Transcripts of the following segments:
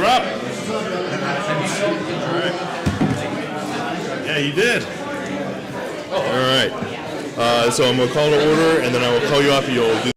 You're up. All right. Yeah, you did. All right. So I'm going to call to order, and then I will call you up, and you'll do.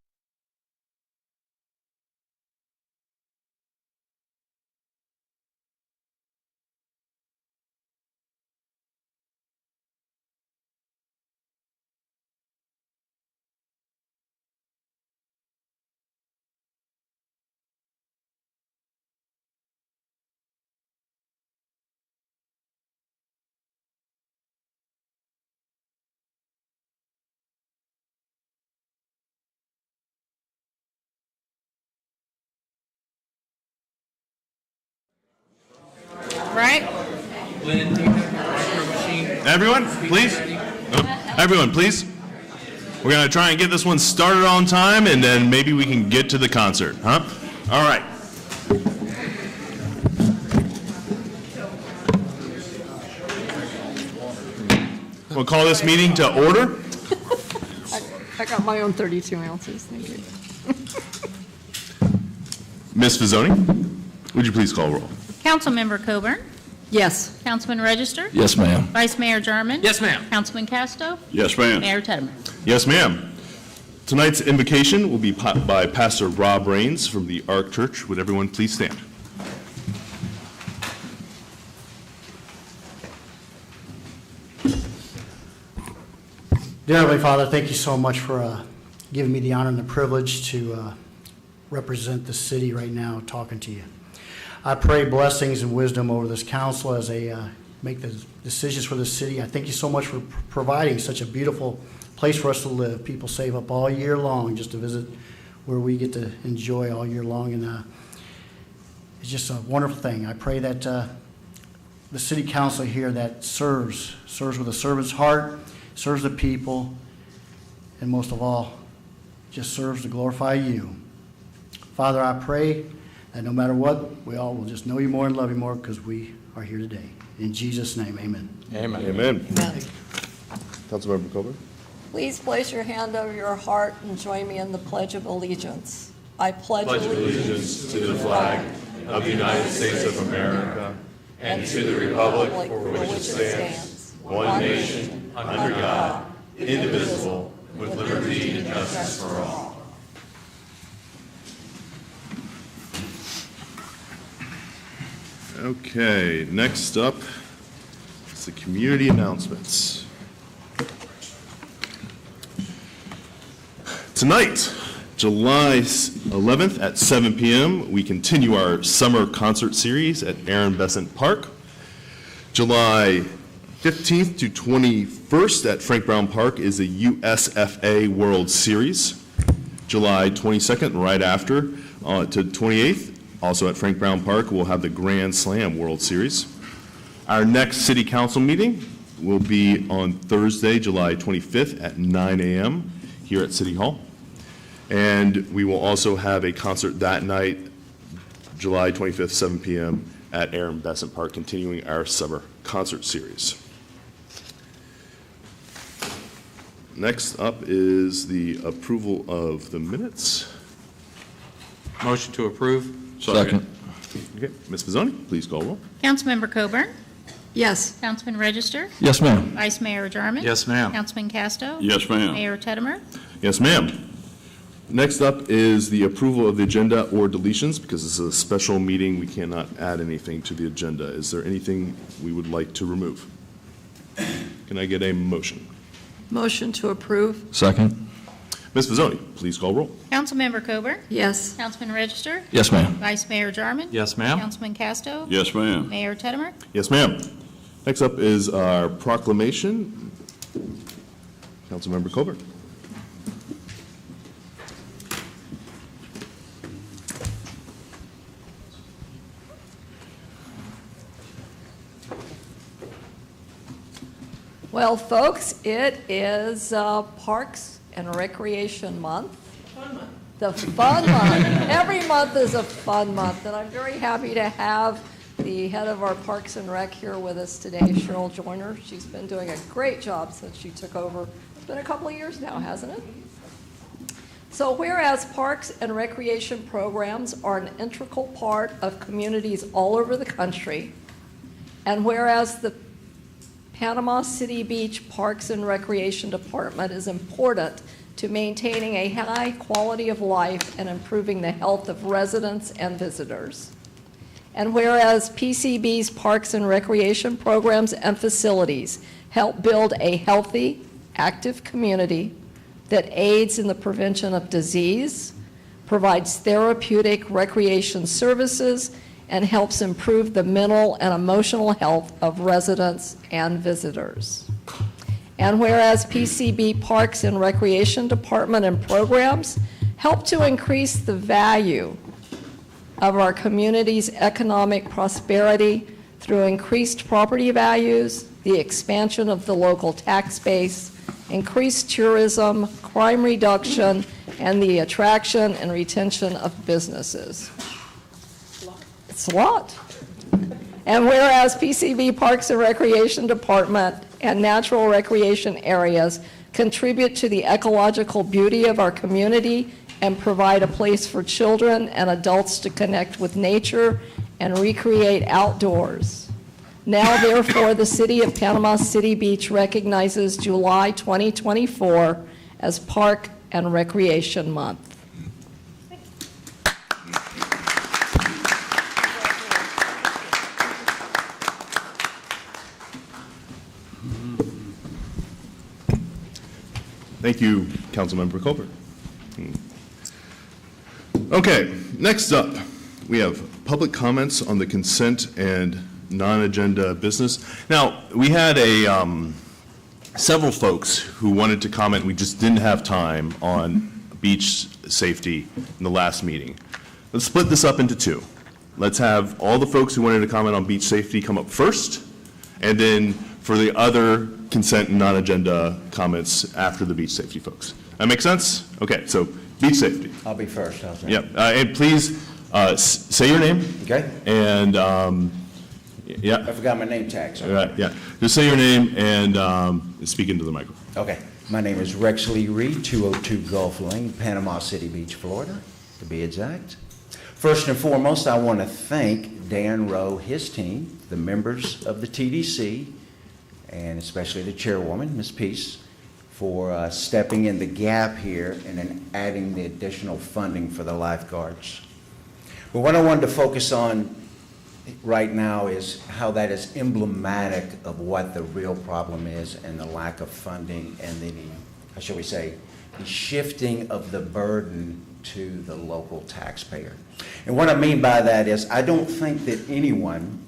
Right? Everyone, please. Everyone, please. We're going to try and get this one started on time, and then maybe we can get to the concert, huh? All right. We'll call this meeting to order. I got my own 32 ounces, thank you. Ms. Fazzoni, would you please call roll? Councilmember Coburn. Yes. Councilman Register. Yes, ma'am. Vice Mayor Jarman. Yes, ma'am. Councilman Casto. Yes, ma'am. Mayor Tedman. Yes, ma'am. Tonight's invocation will be by Pastor Rob Rains from the Ark Church. Would everyone please stand? Dear Heavenly Father, thank you so much for giving me the honor and the privilege to represent the city right now talking to you. I pray blessings and wisdom over this council as they make the decisions for the city. I thank you so much for providing such a beautiful place for us to live. People save up all year long just to visit where we get to enjoy all year long, and it's just a wonderful thing. I pray that the city council here that serves with a servant's heart, serves the people, and most of all, just serves to glorify you. Father, I pray that no matter what, we all will just know you more and love you more because we are here today. In Jesus' name, amen. Amen. Amen. Amen. Councilmember Coburn. Please place your hand over your heart and join me in the Pledge of Allegiance. I pledge allegiance to the flag of the United States of America and to the republic for which it stands, one nation, under God, indivisible, with liberty and justice for all. Okay, next up is the community announcements. Tonight, July 11th at 7 p.m., we continue our summer concert series at Aaron Besant Park. July 15th to 21st at Frank Brown Park is the USFA World Series. July 22nd, right after, to 28th, also at Frank Brown Park, we'll have the Grand Slam World Series. Our next City Council meeting will be on Thursday, July 25th at 9 a.m. here at City Hall. And we will also have a concert that night, July 25th, 7 p.m. at Aaron Besant Park, continuing our summer concert series. Next up is the approval of the minutes. Motion to approve. Second. Okay, Ms. Fazzoni, please call roll. Councilmember Coburn. Yes. Councilman Register. Yes, ma'am. Vice Mayor Jarman. Yes, ma'am. Councilman Casto. Yes, ma'am. Mayor Tedman. Yes, ma'am. Next up is the approval of the agenda or deletions. Because this is a special meeting, we cannot add anything to the agenda. Is there anything we would like to remove? Can I get a motion? Motion to approve. Second. Ms. Fazzoni, please call roll. Councilmember Coburn. Yes. Councilman Register. Yes, ma'am. Vice Mayor Jarman. Yes, ma'am. Councilman Casto. Yes, ma'am. Mayor Tedman. Yes, ma'am. Next up is our proclamation. Councilmember Coburn. Well, folks, it is Parks and Recreation Month. The fun month. Every month is a fun month, and I'm very happy to have the head of our Parks and Rec here with us today, Cheryl Joyner. She's been doing a great job since she took over. It's been a couple of years now, hasn't it? So whereas parks and recreation programs are an integral part of communities all over the country, and whereas the Panama City Beach Parks and Recreation Department is important to maintaining a high quality of life and improving the health of residents and visitors. And whereas PCB's parks and recreation programs and facilities help build a healthy, active community that aids in the prevention of disease, provides therapeutic recreation services, and helps improve the mental and emotional health of residents and visitors. And whereas PCB Parks and Recreation Department and programs help to increase the value of our community's economic prosperity through increased property values, the expansion of the local tax base, increased tourism, crime reduction, and the attraction and retention of businesses. It's a lot. And whereas PCB Parks and Recreation Department and natural recreation areas contribute to the ecological beauty of our community and provide a place for children and adults to connect with nature and recreate outdoors. Now, therefore, the City of Panama City Beach recognizes July 2024 as Park and Recreation Month. Thank you, Councilmember Colbert. Okay, next up, we have public comments on the consent and non-agenda business. Now, we had several folks who wanted to comment. We just didn't have time on beach safety in the last meeting. Let's split this up into two. Let's have all the folks who wanted to comment on beach safety come up first, and then for the other consent and non-agenda comments after the beach safety folks. That make sense? Okay, so beach safety. I'll be first, how's that? Yep, and please say your name. Okay. And, yeah, I forgot my name tag, all so. right, yeah. Just say your name and speak into the microphone. Okay. My name is Rex Lee Reed, 202 Gulf Lane, Panama City Beach, Florida, to be exact. First and foremost, I want to thank Dan Rowe, his team, the members of the TDC, and especially the chairwoman, Ms. Peace, for stepping in the gap here and then adding the additional funding for the lifeguards. But what I wanted to focus on right now is how that is emblematic of what the real problem is and the lack of funding and the, how shall we say, the shifting of the burden to the local taxpayer. And what I mean by that is I don't think that anyone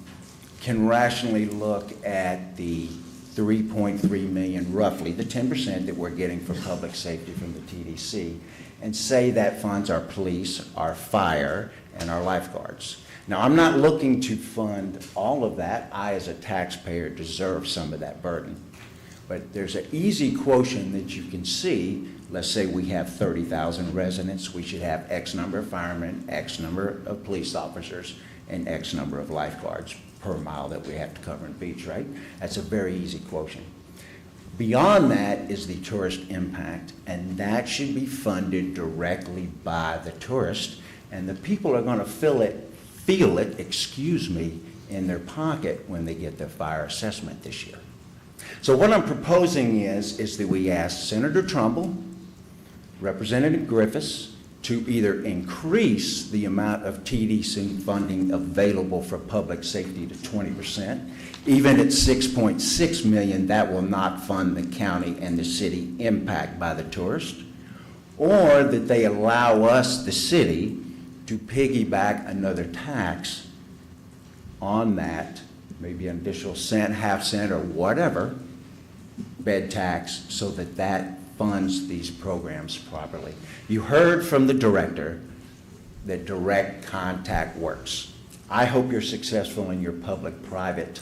can rationally look at the 3.3 million, roughly, the 10% that we're getting for public safety from the TDC, and say that funds our police, our fire, and our lifeguards. Now, I'm not looking to fund all of that. I, as a taxpayer, deserve some of that burden. But there's an easy quotient that you can see. Let's say we have 30,000 residents. We should have X number of firemen, X number of police officers, and X number of lifeguards per mile that we have to cover in beach, right? That's a very easy quotient. Beyond that is the tourist impact, and that should be funded directly by the tourist, and the people are going to feel it, in their pocket when they get their fire assessment this year. So what I'm proposing is that we ask Senator Trumbull, Representative Griffiths, to either increase the amount of TDC funding available for public safety to 20%. Even at $6.6 million, that will not fund the county and the city impact by the tourist. Or that they allow us, the city, to piggyback another tax on that, maybe an additional cent, half cent, or whatever, bed tax, so that that funds these programs properly. You heard from the director that direct contact works. I hope you're successful in your public-private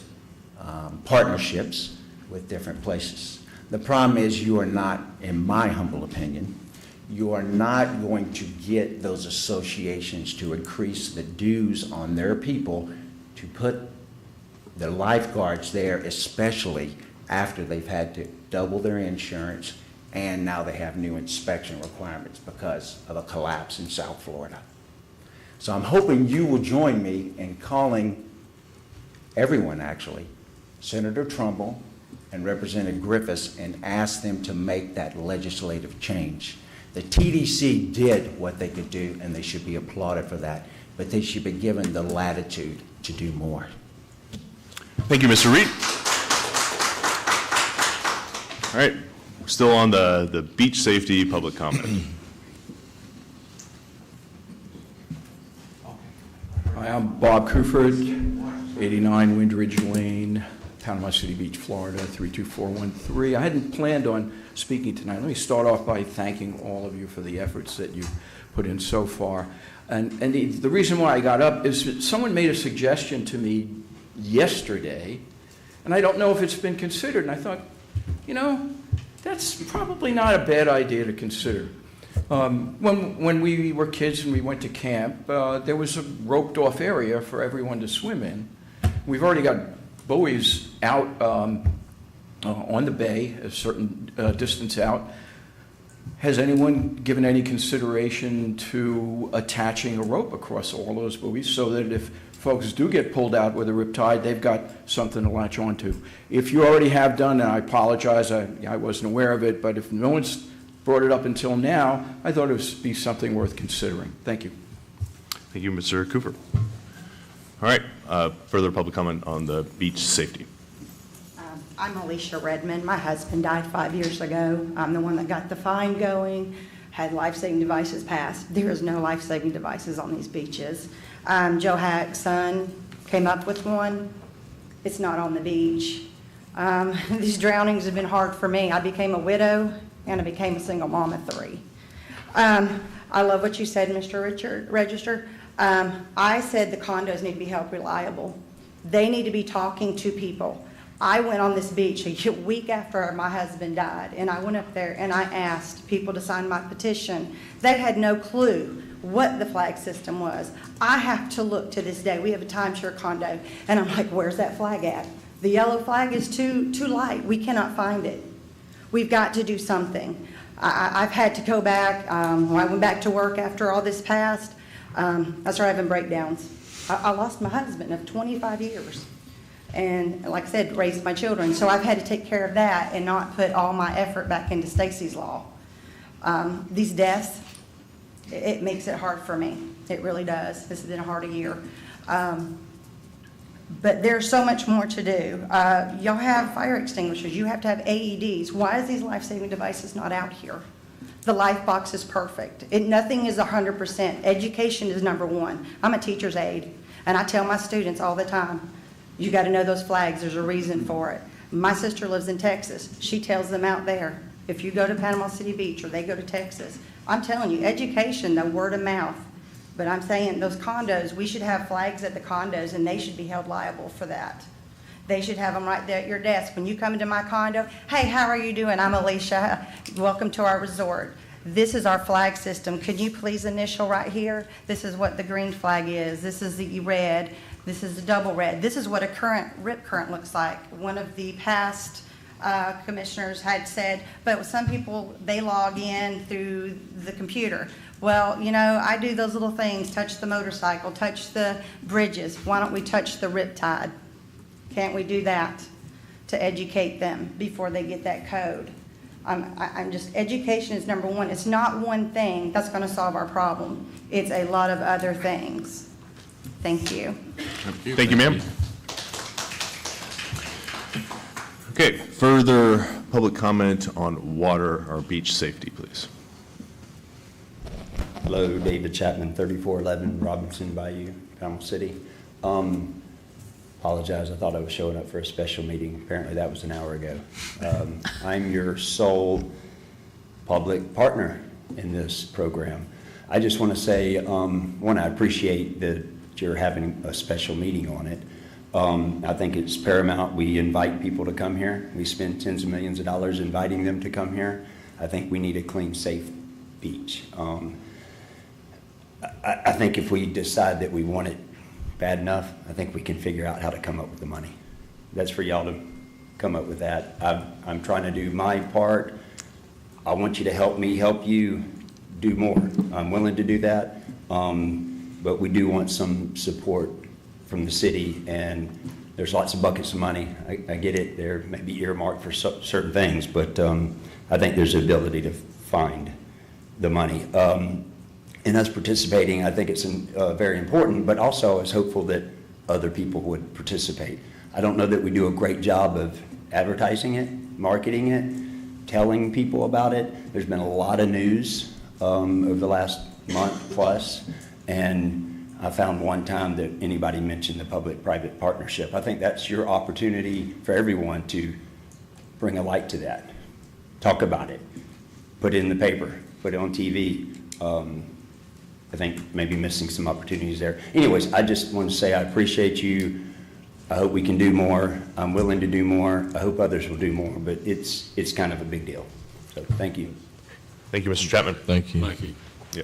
partnerships with different places. The problem is you are not, in my humble opinion, you are not going to get those associations to increase the dues on their people to put the lifeguards there, especially after they've had to double their insurance and now they have new inspection requirements because of a collapse in South Florida. So I'm hoping you will join me in calling everyone, actually, Senator Trumbull and Representative Griffiths, and ask them to make that legislative change. The TDC did what they could do, and they should be applauded for that, but they should be given the latitude to do more. Thank you, Mr. Reed. All right, we're still on the beach safety public comment. Hi, I'm Bob Cuford, 89 Windridge Lane, Panama City Beach, Florida, 32413. I hadn't planned on speaking tonight. Let me start off by thanking all of you for the efforts that you've put in so far. And the reason why I got up is that someone made a suggestion to me yesterday, and I don't know if it's been considered, and I thought, you know, that's probably not a bad idea to consider. When we were kids and we went to camp, there was a roped-off area for everyone to swim in. We've already got buoys out on the bay, a certain distance out. Has anyone given any consideration to attaching a rope across all those buoys so that if folks do get pulled out with a riptide, they've got something to latch onto? If you already have done, and I apologize, I wasn't aware of it, but if no one's brought it up until now, I thought it would be something worth considering. Thank you. Thank you, Mr. Cooper. All right, further public comment on the beach safety. I'm Alicia Redmond. My husband died 5 years ago. I'm the one that got the fine going, had life-saving devices passed. There is no life-saving devices on these beaches. Joe Hack's son came up with one. It's not on the beach. These drownings have been hard for me. I became a widow, and I became a single mom at 3. I love what you said, Mr. Register. I said the condos need to be held reliable. They need to be talking to people. I went on this beach a week after my husband died, and I went up there and I asked people to sign my petition. They had no clue what the flag system was. I have to look to this day. We have a timeshare condo, and I'm like, where's that flag at? The yellow flag is too light. We cannot find it. We've got to do something. I've had to go back. When I went back to work after all this passed, I started having breakdowns. I lost my husband of 25 years. And like I said, raised my children. So I've had to take care of that and not put all my effort back into Stacy's Law. These deaths, it makes it hard for me. It really does. This has been a hard year. But there's so much more to do. Y'all have fire extinguishers. You have to have AEDs. Why is these life-saving devices not out here? The life box is perfect. Nothing is 100%. Education is number one. I'm a teacher's aide, and I tell my students all the time, you got to know those flags. There's a reason for it. My sister lives in Texas. She tells them out there, if you go to Panama City Beach or they go to Texas, I'm telling you, education, the word of mouth. But I'm saying those condos, we should have flags at the condos, and they should be held liable for that. They should have them right there at your desk. When you come into my condo, hey, how are you doing? I'm Alicia. Welcome to our resort. This is our flag system. Could you please initial right here? This is what the green flag is. This is the red. This is the double red. This is what a current rip current looks like. One of the past commissioners had said, but some people, they log in through the computer. Well, you know, I do those little things, touch the motorcycle, touch the bridges. Why don't we touch the riptide? Can't we do that to educate them before they get that code? I'm just, education is number one. It's not one thing that's going to solve our problem. It's a lot of other things. Thank you. Thank you, ma'am. Okay, further public comment on water or beach safety, please. Hello, David Chapman, 3411 Robinson Bayou, Panama City. Apologize, I thought I was showing up for a special meeting. Apparently that was an hour ago. I'm your sole public partner in this program. I just want to say, one, I appreciate that you're having a special meeting on it. I think it's paramount we invite people to come here. We spend tens of millions of dollars inviting them to come here. I think we need a clean, safe beach. I think if we decide that we want it bad enough, I think we can figure out how to come up with the money. That's for y'all to come up with that. I'm trying to do my part. I want you to help me help you do more. I'm willing to do that, but we do want some support from the city, and there's lots of buckets of money. I get it. They're maybe earmarked for certain things, but I think there's the ability to find the money. And us participating, I think it's very important, but also I was hopeful that other people would participate. I don't know that we do a great job of advertising it, marketing it, telling people about it. There's been a lot of news over the last month plus, and I found one time that anybody mentioned the public-private partnership. I think that's your opportunity for everyone to bring a light to that. Talk about it. Put it in the paper. Put it on TV. I think maybe missing some opportunities there. Anyways, I just want to say I appreciate you. I hope we can do more. I'm willing to do more. I hope others will do more, but it's kind of a big deal. So thank you. Thank you, Mr. Chapman. Thank you. Yeah.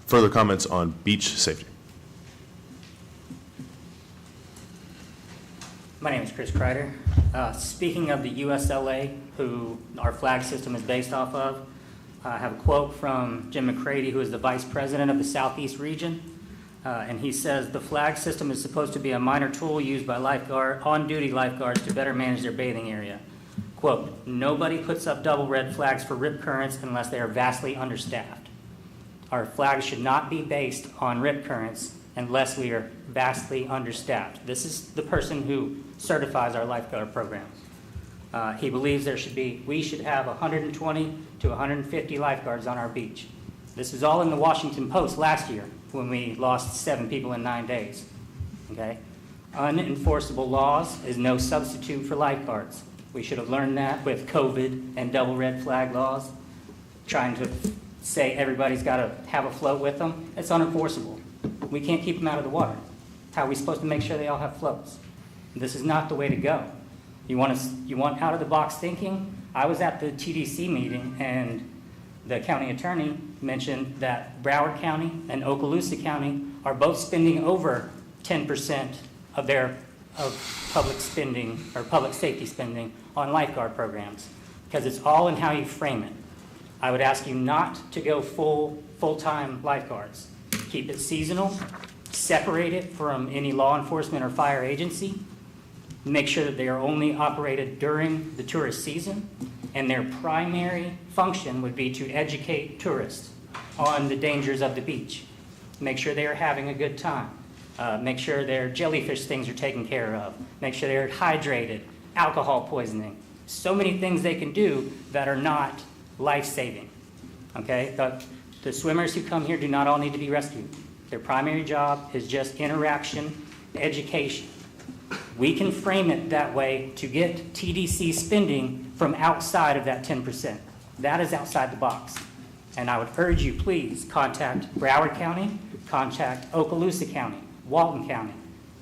Further comments on beach safety? My name is Chris Kreider. Speaking of the USLA, who our flag system is based off of, I have a quote from Jim McCready, who is the Vice President of the Southeast region, and he says, "The flag system is supposed to be a minor tool used by on-duty lifeguards to better manage their bathing area." Quote, "Nobody puts up double red flags for rip currents unless they are vastly understaffed. Our flags should not be based on rip currents unless we are vastly understaffed." This is the person who certifies our lifeguard programs. He believes we should have 120 to 150 lifeguards on our beach. This was all in the Washington Post last year when we lost 7 people in 9 days. Okay? Unenforceable laws is no substitute for lifeguards. We should have learned that with COVID and double red flag laws, trying to say everybody's got to have a float with them. It's unenforceable. We can't keep them out of the water. How are we supposed to make sure they all have floats? This is not the way to go. You want out-of-the-box thinking? I was at the TDC meeting, and the county attorney mentioned that Broward County and Okaloosa County are both spending over 10% of public spending or public safety spending on lifeguard programs, because it's all in how you frame it. I would ask you not to go full-time lifeguards. Keep it seasonal, separate it from any law enforcement or fire agency, make sure that they are only operated during the tourist season, and their primary function would be to educate tourists on the dangers of the beach. Make sure they are having a good time. Make sure their jellyfish things are taken care of. Make sure they're hydrated, alcohol poisoning. So many things they can do that are not life-saving, okay? The swimmers who come here do not all need to be rescued. Their primary job is just interaction, education. We can frame it that way to get TDC spending from outside of that 10%. That is outside the box. And I would urge you, please, contact Broward County, contact Okaloosa County, Walton County,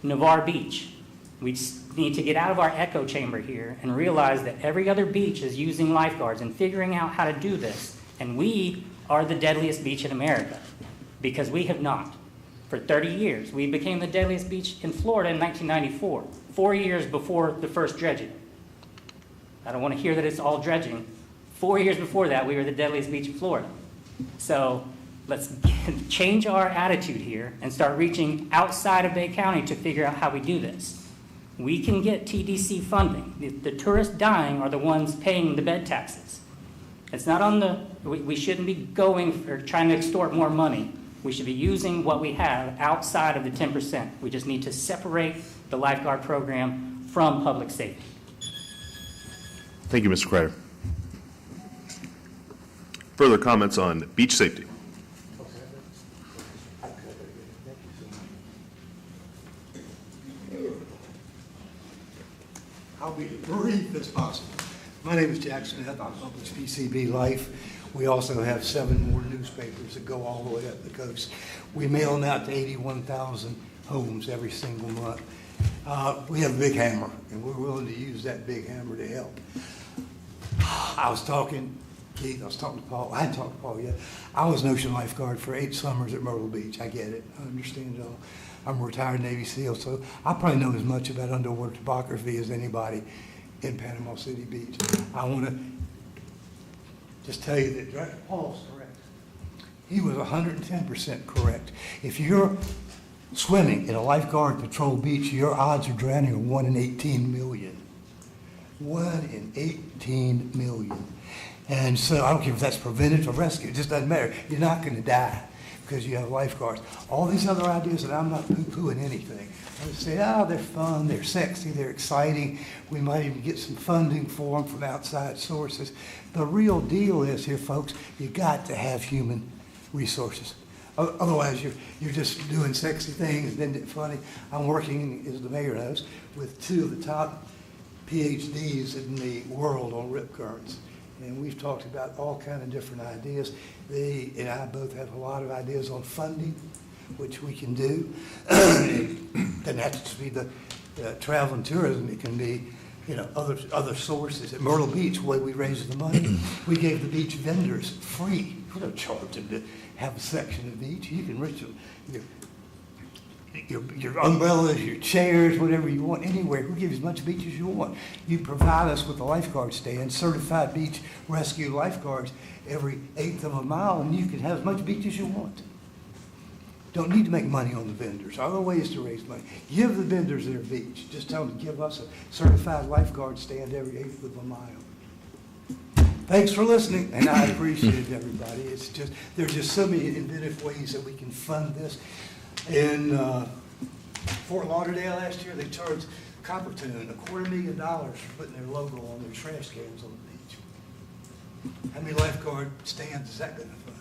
Navarre Beach. We just need to get out of our echo chamber here and realize that every other beach is using lifeguards and figuring out how to do this. And we are the deadliest beach in America because we have not. For 30 years, we became the deadliest beach in Florida in 1994, 4 years before the first dredging. I don't want to hear that it's all dredging. 4 years before that, we were the deadliest beach in Florida. So let's change our attitude here and start reaching outside of Bay County to figure out how we do this. We can get TDC funding. The tourists dying are the ones paying the bed taxes. It's not on we shouldn't be going or trying to extort more money. We should be using what we have outside of the 10%. We just need to separate the lifeguard program from public safety. Thank you, Mr. Kreider. Further comments on beach safety? I'll be brief as possible. My name is Jack Smith. I publish PCB Life. We also have 7 more newspapers that go all the way up the coast. We mail them out to 81,000 homes every single month. We have a big hammer, and we're willing to use that big hammer to help. I was talking, Keith, I was talking to Paul. I hadn't talked to Paul yet. I was an ocean lifeguard for 8 summers at Myrtle Beach. I get it. I understand it all. I'm a retired Navy SEAL, so I probably know as much about underwater topography as anybody. in Panama City Beach. I want to just tell you that Director Paul's correct. He was 110% correct. If you're swimming in a lifeguard patrol beach, your odds of drowning are 1 in 18 million. 1 in 18 million. And so I don't care if that's preventative or rescue, it just doesn't matter. You're not going to die because you have lifeguards. All these other ideas, and I'm not poo-pooing anything. I would say, they're fun, they're sexy, they're exciting. We might even get some funding for them from outside sources. The real deal is here, folks, you got to have human resources. Otherwise, you're just doing sexy things, isn't it funny? I'm working, as the mayor knows, with 2 of the top PhDs in the world on rip currents. And we've talked about all kind of different ideas. They and I both have a lot of ideas on funding, which we can do. It doesn't have to be the travel and tourism. It can be, other sources. At Myrtle Beach, the way we raised the money, we gave the beach vendors free. We don't charge them to have a section of the beach. You can rent your umbrellas, your chairs, whatever you want, anywhere. We'll give you as much beach as you want. You provide us with a lifeguard stand, certified beach rescue lifeguards every 1/8 of a mile, and you can have as much beach as you want. Don't need to make money on the vendors. Other ways to raise money. Give the vendors their beach. Just tell them to give us a certified lifeguard stand every 1/8 of a mile. Thanks for listening, and I appreciate it, everybody. There's just so many inventive ways that we can fund this. In Fort Lauderdale last year, they charged Coppertone $250,000 for putting their logo on their trash cans on the beach. How many lifeguard stands is that going to fund?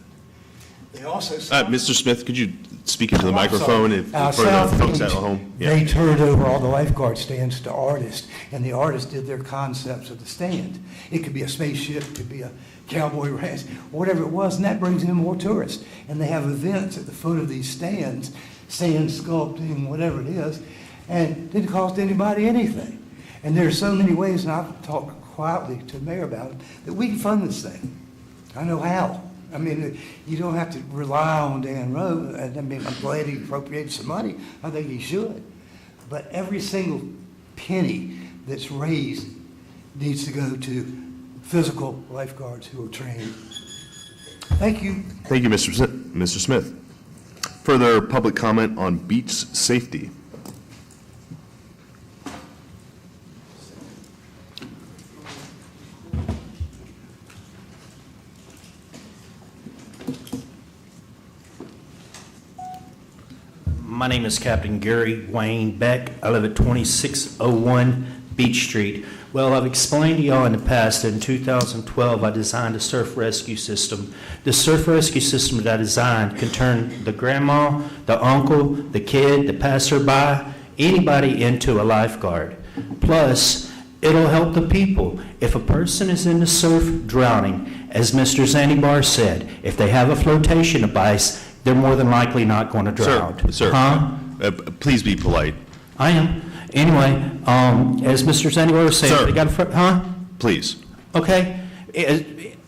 They also Mr. Smith, could you speak into the microphone for the folks at home? Yeah. They turned over all the lifeguard stands to artists, and the artists did their concepts of the stand. It could be a spaceship, it could be a cowboy ranch, whatever it was, and that brings in more tourists. And they have events at the foot of these stands, sand sculpting, whatever it is, and it didn't cost anybody anything. And there are so many ways, and I've talked quietly to the mayor about it, that we can fund this thing. I know how. I mean, you don't have to rely on Dan Rowe. I mean, I'm glad he appropriated some money. I think he should. But every single penny that's raised needs to go to physical lifeguards who are trained. Thank you. Thank you, Mr. Smith. Further public comment on beach safety? My name is Captain Gary Wayne Beck. I live at 2601 Beach Street. Well, I've explained to y'all in the past that in 2012 I designed a surf rescue system. The surf rescue system that I designed can turn the grandma, the uncle, the kid, the passerby, anybody into a lifeguard. Plus, it'll help the people. If a person is in the surf drowning, as Mr. Zanzibar said, if they have a flotation device, they're more than likely not going to drown. Sir, please be polite. I am. Anyway, as Mr. Zanzibar said, Sir, they got a please. Okay.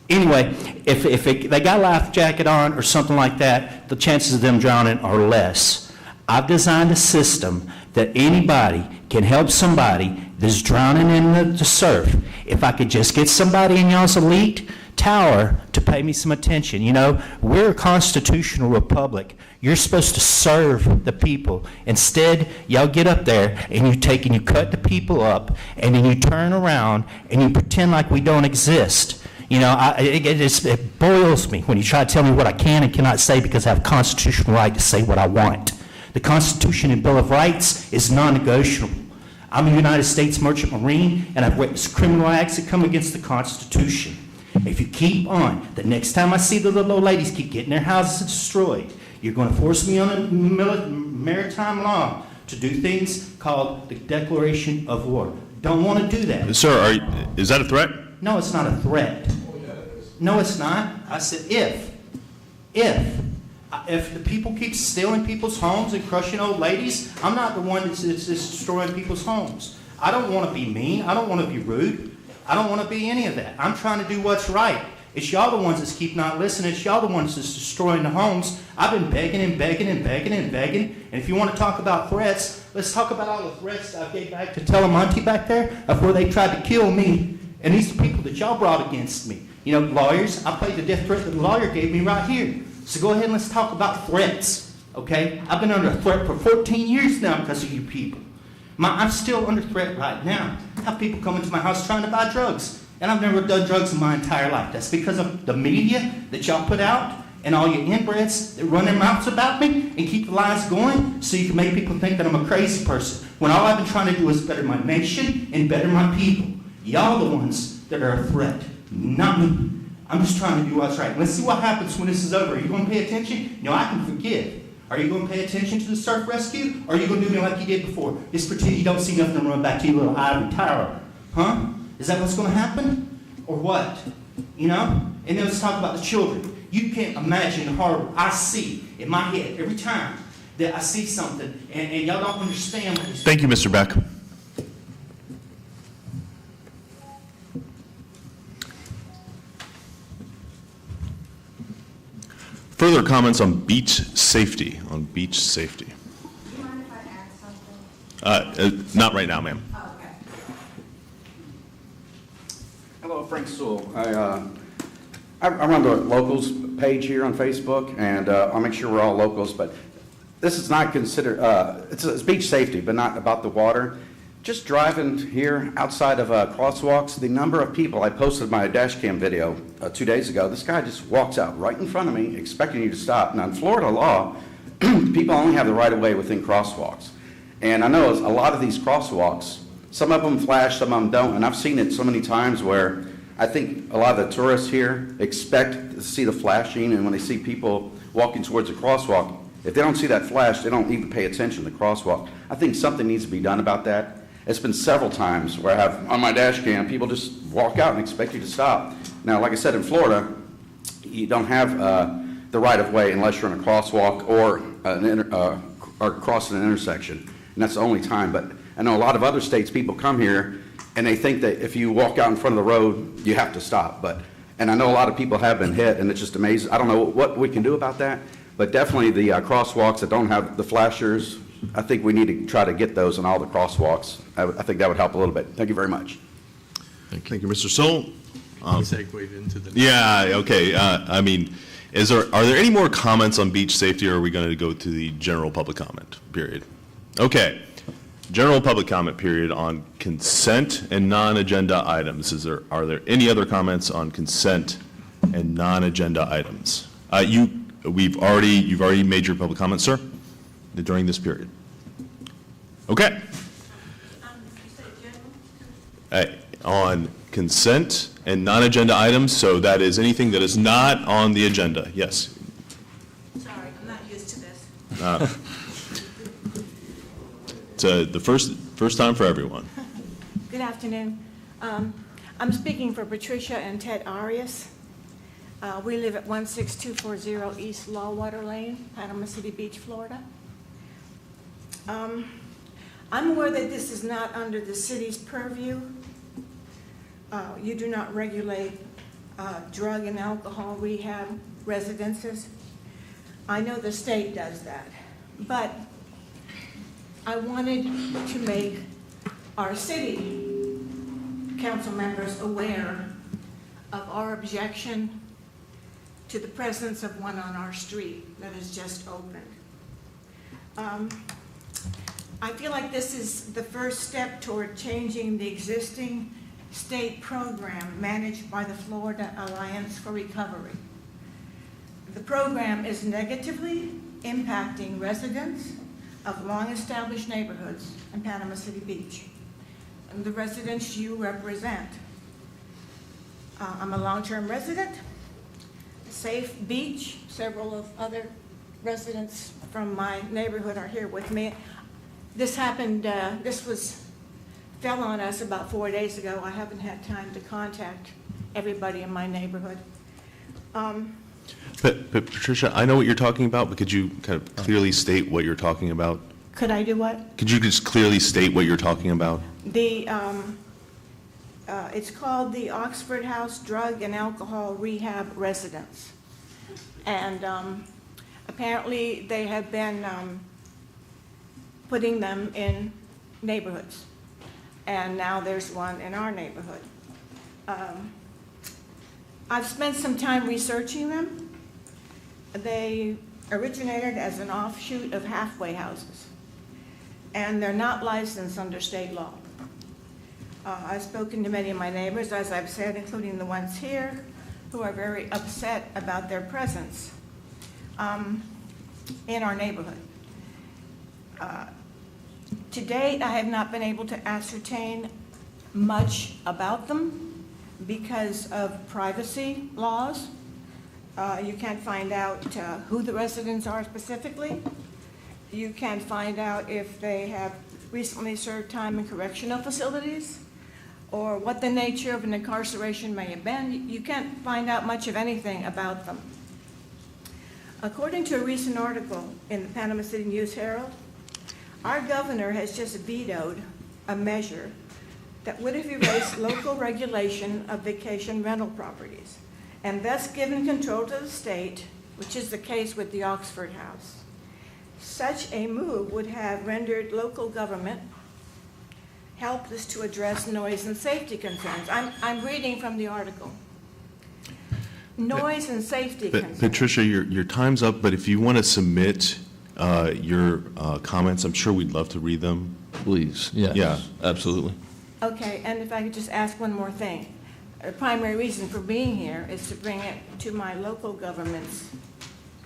Anyway, if they got a life jacket on or something like that, the chances of them drowning are less. I've designed a system that anybody can help somebody that's drowning in the surf. If I could just get somebody in y'all's elite tower to pay me some attention. You know, we're a constitutional republic. You're supposed to serve the people. Instead, y'all get up there and you cut the people up, and then you turn around and you pretend like we don't exist. You know, it boils me when you try to tell me what I can and cannot say because I have a constitutional right to say what I want. The Constitution and Bill of Rights is non-negotiable. I'm a United States Merchant Marine, and I've witnessed criminal acts that come against the Constitution. If you keep on, the next time I see the little old ladies keep getting their houses destroyed, you're going to force me on a maritime law to do things called the Declaration of War. Don't want to do that. Sir, is that a threat? No, it's not a threat. No, it's not. I said if the people keep stealing people's homes and crushing old ladies, I'm not the one that's destroying people's homes. I don't want to be mean. I don't want to be rude. I don't want to be any of that. I'm trying to do what's right. It's y'all the ones that keep not listening. It's y'all the ones that's destroying the homes. I've been begging and begging and begging and begging. And if you want to talk about threats, let's talk about all the threats that I gave back to Telemonte back there of where they tried to kill me. And these are people that y'all brought against me. You know, lawyers, I played the death threat that the lawyer gave me right here. So go ahead and let's talk about threats, okay? I've been under threat for 14 years now because of you people. I'm still under threat right now. I have people coming to my house trying to buy drugs. And I've never done drugs in my entire life. That's because of the media that y'all put out and all your inbreds that run their mouths about me and keep the lies going so you can make people think that I'm a crazy person. When all I've been trying to do is better my nation and better my people. Y'all the ones that are a threat, not me. I'm just trying to do what's right. Let's see what happens when this is over. Are you going to pay attention? No, I can forgive. Are you going to pay attention to the surf rescue? Or are you going to do me like you did before? Just pretend you don't see nothing and run back to your little ivory tower. Huh? Is that what's going to happen? Or what? You know? And then let's talk about the children. You can't imagine the horror I see in my head every time that I see something, and y'all don't understand what he's Thank you, Mr. Beck. Further comments on beach safety, Do you mind if I add something? Not right now, ma'am. Oh, okay. Hello, Frank Sewell. I run the locals page here on Facebook, and I'll make sure we're all locals, but this is not considered, it's beach safety, but not about the water. Just driving here outside of crosswalks, the number of people, I posted my dash cam video 2 days ago, this guy just walks out right in front of me expecting you to stop. Now in Florida law, people only have the right of way within crosswalks. And I know a lot of these crosswalks, some of them flash, some of them don't, and I've seen it so many times where I think a lot of the tourists here expect to see the flashing, and when they see people walking towards a crosswalk, if they don't see that flash, they don't even pay attention to the crosswalk. I think something needs to be done about that. It's been several times where I have on my dash cam, people just walk out and expect you to stop. Now, like I said, in Florida, you don't have the right of way unless you're in a crosswalk or crossing an intersection, and that's the only time. But I know a lot of other states, people come here and they think that if you walk out in front of the road, you have to stop. And I know a lot of people have been hit, and it's just amazing. I don't know what we can do about that, but definitely the crosswalks that don't have the flashers, I think we need to try to get those in all the crosswalks. I think that would help a little bit. Thank you very much. Thank you, Mr. Soul. Segued into the. Yeah, okay. I mean, are there any more comments on beach safety, or are we going to go to the general public comment period? Okay. General public comment period on consent and non-agenda items. Are there any other comments on consent and non-agenda items? You've already made your public comments, sir, during this period. Okay. On consent and non-agenda items, so that is anything that is not on the agenda. Yes. Sorry, I'm not used to this. It's the first time for everyone. Good afternoon. I'm speaking for Patricia and Ted Arias. We live at 16240 East Lawwater Lane, Panama City Beach, Florida. I'm aware that this is not under the city's purview. You do not regulate drug and alcohol rehab residences. I know the state does that, but I wanted to make our city council members aware of our objection to the presence of one on our street that has just opened. I feel like this is the first step toward changing the existing state program managed by the Florida Alliance for Recovery. The program is negatively impacting residents of long-established neighborhoods in Panama City Beach, and the residents you represent. I'm a long-term resident, Safe Beach. Several of other residents from my neighborhood are here with me. This happened, fell on us about 4 days ago. I haven't had time to contact everybody in my neighborhood. But Patricia, I know what you're talking about, but could you kind of clearly state what you're talking about? Could I do what? Could you just clearly state what you're talking about? The It's called the Oxford House Drug and Alcohol Rehab Residence. And apparently they have been putting them in neighborhoods. And now there's one in our neighborhood. I've spent some time researching them. They originated as an offshoot of halfway houses, and they're not licensed under state law. I've spoken to many of my neighbors, as I've said, including the ones here, who are very upset about their presence in our neighborhood. To date, I have not been able to ascertain much about them because of privacy laws. You can't find out who the residents are specifically. You can't find out if they have recently served time in correctional facilities or what the nature of an incarceration may have been. You can't find out much of anything about them. According to a recent article in the Panama City News-Herald, our governor has just vetoed a measure that would have erased local regulation of vacation rental properties and thus given control to the state, which is the case with the Oxford House. Such a move would have rendered local government helpless to address noise and safety concerns. I'm reading from the article. Noise and safety concerns. Patricia, your time's up, but if you want to submit your comments, I'm sure we'd love to read them. Please, yes. Yeah, absolutely. Okay, and if I could just ask one more thing. The primary reason for being here is to bring it to my local government's,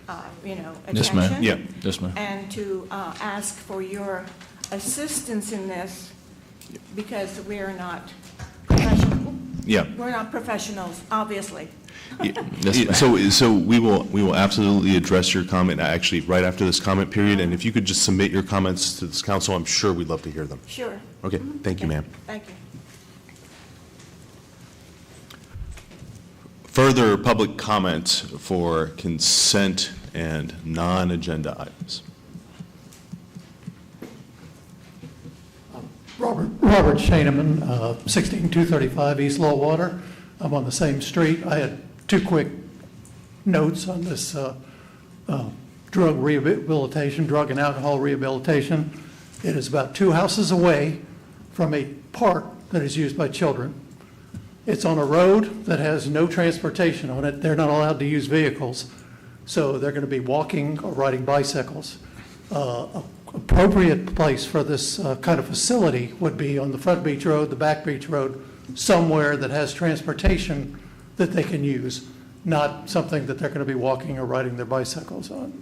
attention. Yes, ma'am. Yeah, yes, ma'am. And to ask for your assistance in this because we are not professional. Yeah. We're not professionals, obviously. So we will absolutely address your comment actually right after this comment period, and if you could just submit your comments to this council, I'm sure we'd love to hear them. Sure. Okay, thank you, ma'am. Thank you. Further public comment for consent and non-agenda items. Robert Shaneman, 16235 East Lowwater. I'm on the same street. I had two quick notes on this drug rehabilitation, drug and alcohol rehabilitation. It is about 2 houses away from a park that is used by children. It's on a road that has no transportation on it. They're not allowed to use vehicles, so they're going to be walking or riding bicycles. Appropriate place for this kind of facility would be on the front beach road, the back beach road, somewhere that has transportation that they can use, not something that they're going to be walking or riding their bicycles on.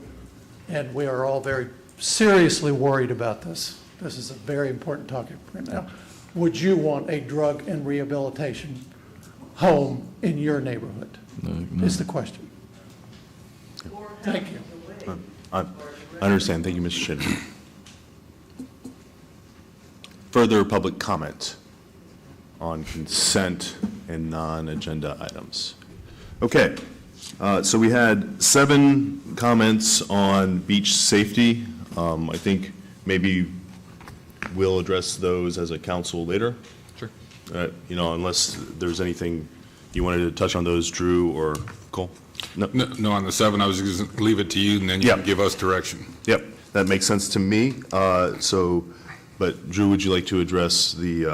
And we are all very seriously worried about this. This is a very important topic right now. Would you want a drug and rehabilitation home in your neighborhood? No. Is the question. Thank you. I understand. Thank you, Mr. Shedden. Further public comment on consent and non-agenda items. Okay, so we had 7 comments on beach safety. I think maybe we'll address those as a council later. Sure. Unless there's anything you wanted to touch on those, Drew or Cole? No, on the 7, I was just going to leave it to you, and then you can give us direction. Yep, that makes sense to me. But Drew, would you like to address the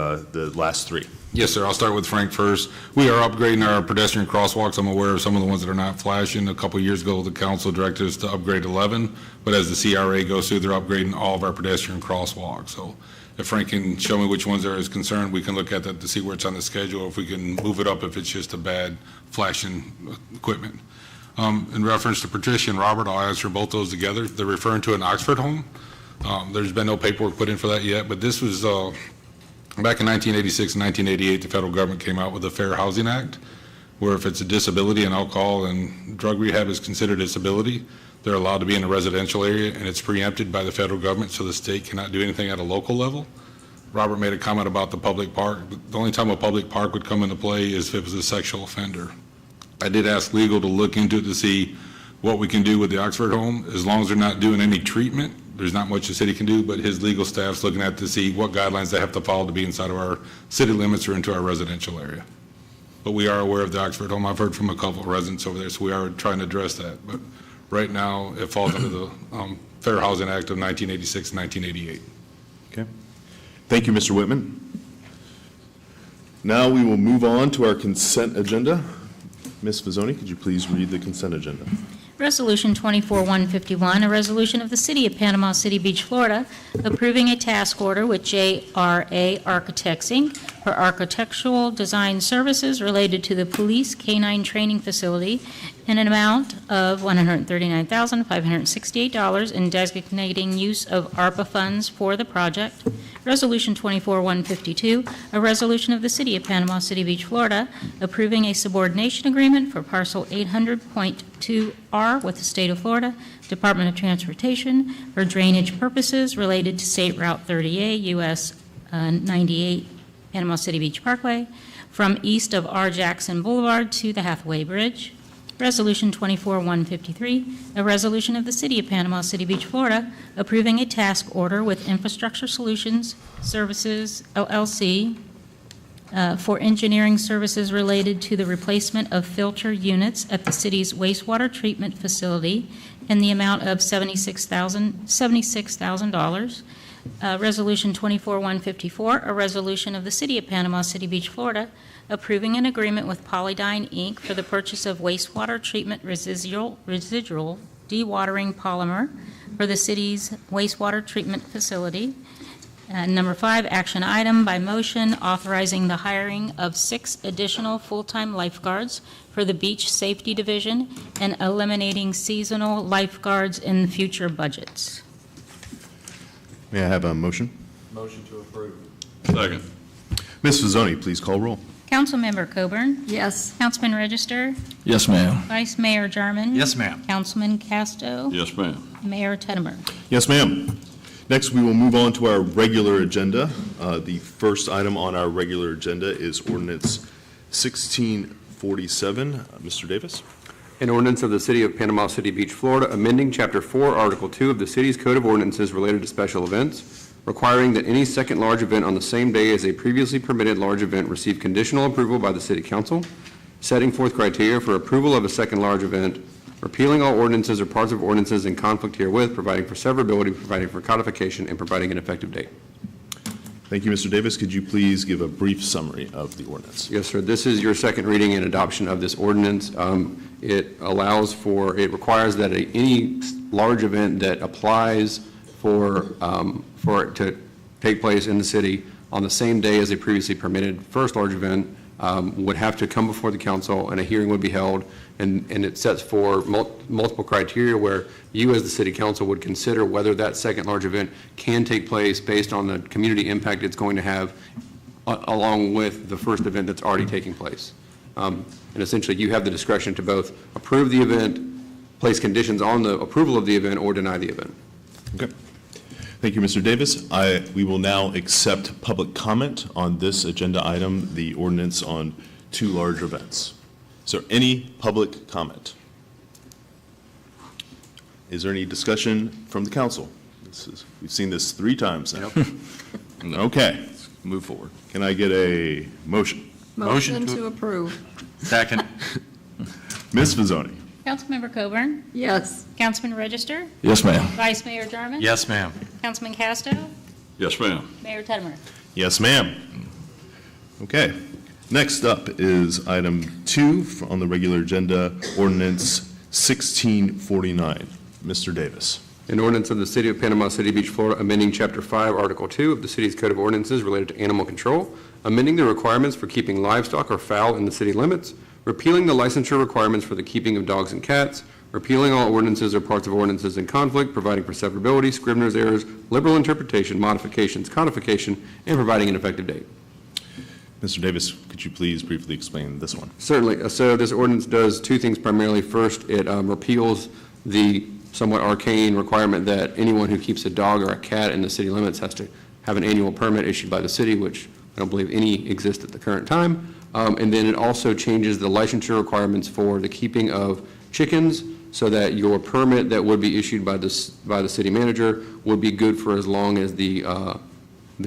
last 3? Yes, sir. I'll start with Frank first. We are upgrading our pedestrian crosswalks. I'm aware of some of the ones that are not flashing. A couple years ago, the council directed us to upgrade 11, but as the CRA goes through, they're upgrading all of our pedestrian crosswalks. So if Frank can show me which ones are his concern, we can look at that to see where it's on the schedule, if we can move it up if it's just a bad flashing equipment. In reference to Patricia and Robert, I'll answer both those together. They're referring to an Oxford home. There's been no paperwork put in for that yet, but this was back in 1986 and 1988, the federal government came out with the Fair Housing Act, where if it's a disability and alcohol and drug rehab is considered a disability, they're allowed to be in a residential area, and it's preempted by the federal government, so the state cannot do anything at a local level. Robert made a comment about the public park. The only time a public park would come into play is if it was a sexual offender. I did ask legal to look into it to see what we can do with the Oxford home, as long as they're not doing any treatment, there's not much the city can do, but his legal staff's looking at to see what guidelines they have to follow to be inside of our city limits or into our residential area. But we are aware of the Oxford home. I've heard from a couple of residents over there, so we are trying to address that. But right now, it falls under the Fair Housing Act of 1986 and 1988. Okay. Thank you, Mr. Whitman. Now we will move on to our consent agenda. Ms. Fazzoni, could you please read the consent agenda? Resolution 24-151, a resolution of the City of Panama City Beach, Florida, approving a task order with JRA Architects, Inc. for architectural design services related to the Police K-9 Training Facility in an amount of $139,568 and designating use of ARPA funds for the project. Resolution 24-152, a resolution of the City of Panama City Beach, Florida, approving a subordination agreement for parcel 800.2R with the State of Florida Department of Transportation for drainage purposes related to State Route 30A, US 98, Panama City Beach Parkway, from east of R. Jackson Boulevard to the Hathaway Bridge. Resolution 24-153, a resolution of the City of Panama City Beach, Florida, approving a task order with Infrastructure Solutions Services, LLC, for engineering services related to the replacement of filter units at the city's wastewater treatment facility in the amount of $76,000. Resolution 24-154, a resolution of the City of Panama City Beach, Florida, approving an agreement with Polydyne, Inc. for the purchase of wastewater treatment residual dewatering polymer for the city's wastewater treatment facility. Number 5, action item by motion authorizing the hiring of 6 additional full-time lifeguards for the Beach Safety Division and eliminating seasonal lifeguards in future budgets. May I have a motion? Motion to approve. Second. Ms. Fazzoni, please call roll. Councilmember Coburn? Yes. Councilman Register? Yes, ma'am. Vice Mayor Jarman? Yes, ma'am. Councilman Casto? Yes, ma'am. Mayor Teddemer? Yes, ma'am. Next, we will move on to our regular agenda. The first item on our regular agenda is ordinance 1647. Mr. Davis? An ordinance of the City of Panama City Beach, Florida, amending Chapter 4, Article 2 of the city's Code of Ordinances related to special events, requiring that any second large event on the same day as a previously permitted large event receive conditional approval by the City Council, setting forth criteria for approval of a second large event, repealing all ordinances or parts of ordinances in conflict herewith, providing for severability, providing for codification, and providing an effective date. Thank you, Mr. Davis. Could you please give a brief summary of the ordinance? Yes, sir. This is your second reading and adoption of this ordinance. It requires that any large event that applies for it to take place in the city on the same day as a previously permitted first large event would have to come before the council and a hearing would be held, and it sets for multiple criteria where you as the city council would consider whether that second large event can take place based on the community impact it's going to have along with the first event that's already taking place. And essentially you have the discretion to both approve the event, place conditions on the approval of the event, or deny the event. Okay. Thank you, Mr. Davis. We will now accept public comment on this agenda item, the ordinance on 2 large events. Is there any public comment? Is there any discussion from the council? We've seen this 3 times now. Okay, let's move forward. Can I get a motion? Motion to approve. Second. Ms. Fazzoni? Councilmember Coburn? Yes. Councilman Register? Yes, ma'am. Vice Mayor Jarman? Yes, ma'am. Councilman Casto? Yes, ma'am. Mayor Teddemer? Yes, ma'am. Okay. Next up is item 2 on the regular agenda, ordinance 1649. Mr. Davis. An ordinance of the City of Panama City Beach, Florida, amending Chapter 5, Article 2 of the city's Code of Ordinances related to animal control, amending the requirements for keeping livestock or fowl in the city limits, repealing the licensure requirements for the keeping of dogs and cats, repealing all ordinances or parts of ordinances in conflict, providing for severability, Scrivener's errors, liberal interpretation, modifications, codification, and providing an effective date. Mr. Davis, could you please briefly explain this one? Certainly. So this ordinance does 2 things primarily. First, it repeals the somewhat arcane requirement that anyone who keeps a dog or a cat in the city limits has to have an annual permit issued by the city, which I don't believe any exist at the current time. And then it also changes the licensure requirements for the keeping of chickens, so that your permit that would be issued by the city manager would be good for as long as the